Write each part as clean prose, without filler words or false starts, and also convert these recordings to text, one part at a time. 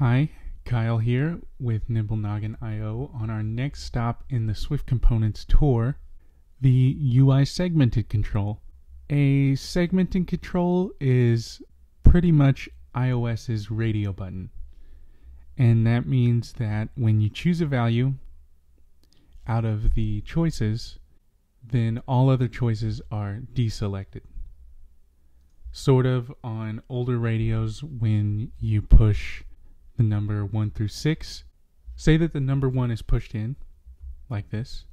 Hi, Kyle here with NimbleNoggin.io on our next stop in the Swift Components tour, the UI segmented control. A segmented control is pretty much iOS's radio button, and that means that when you choose a value out of the choices, then all other choices are deselected. Sort of on older radios when you push the number 1 through 6. Say that the number 1 is pushed in, like this,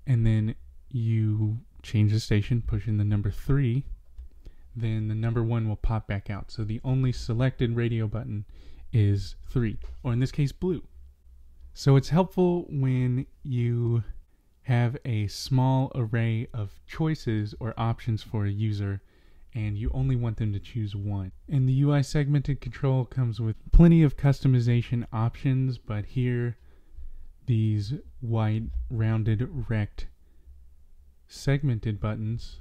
and then you change the station, push in the number 3, then the number 1 will pop back out. So the only selected radio button is 3, or in this case blue. So it's helpful when you have a small array of choices or options for a user and you only want them to choose one. And the UI segmented control comes with plenty of customization options, but here these white rounded rect segmented buttons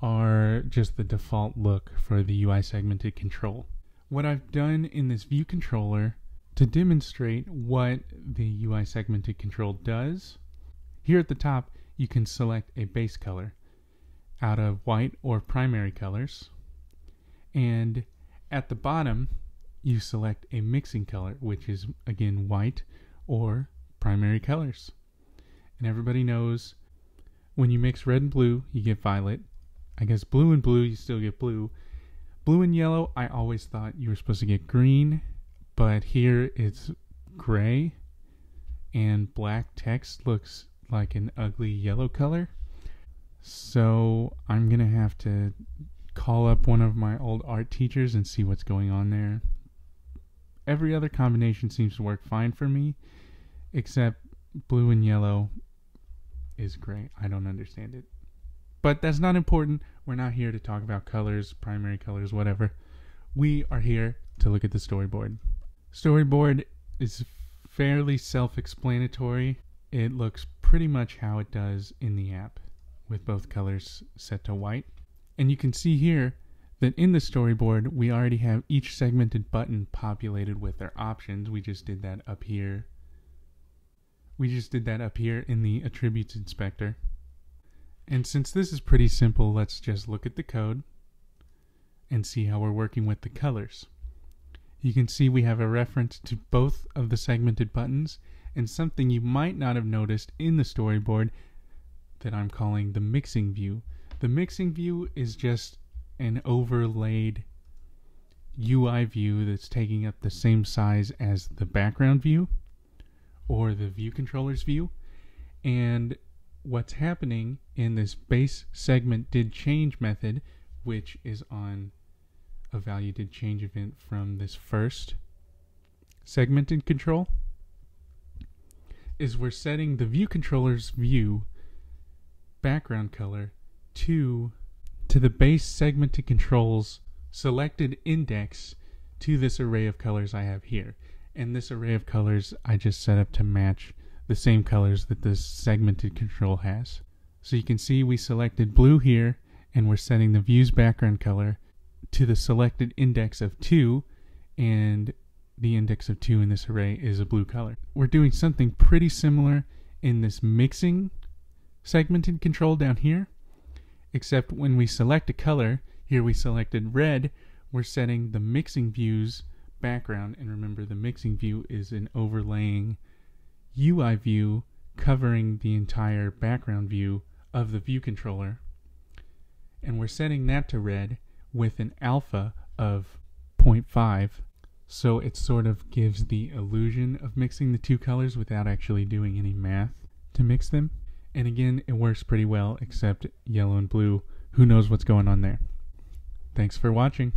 are just the default look for the UI segmented control. What I've done in this view controller to demonstrate what the UI segmented control does, here at the top you can select a base color out of white or primary colors, and at the bottom you select a mixing color, which is again white or primary colors. And everybody knows when you mix red and blue you get violet. I guess blue and blue you still get blue. Blue and yellow I always thought you were supposed to get green, but here it's gray, and black text looks like an ugly yellow color. So I'm gonna have to call up one of my old art teachers and see what's going on there. Every other combination seems to work fine for me, except blue and yellow is gray. I don't understand it. But that's not important. We're not here to talk about colors, primary colors, whatever. We are here to look at the storyboard. Storyboard is fairly self-explanatory. It looks pretty much how it does in the app, with both colors set to white. And you can see here that in the storyboard we already have each segmented button populated with their options. We just did that up here. In the attributes inspector. And since this is pretty simple, let's just look at the code and see how we're working with the colors. You can see we have a reference to both of the segmented buttons, and something you might not have noticed in the storyboard that I'm calling the mixing view. The mixing view is just an overlaid UI view that's taking up the same size as the background view or the view controller's view. And what's happening in this base segment did change method, which is on a value did change event from this first segmented control, is we're setting the view controller's view background color to the base segmented controls selected index to this array of colors I have here. And this array of colors I just set up to match the same colors that this segmented control has. So you can see we selected blue here, and we're setting the view's background color to the selected index of 2, and the index of 2 in this array is a blue color. We're doing something pretty similar in this mixing segmented control down here, except when we select a color, here we selected red, we're setting the mixing view's background, and remember the mixing view is an overlaying UI view covering the entire background view of the view controller, and we're setting that to red with an alpha of 0.5, so it sort of gives the illusion of mixing the two colors without actually doing any math to mix them. And again, it works pretty well, except yellow and blue. Who knows what's going on there? Thanks for watching.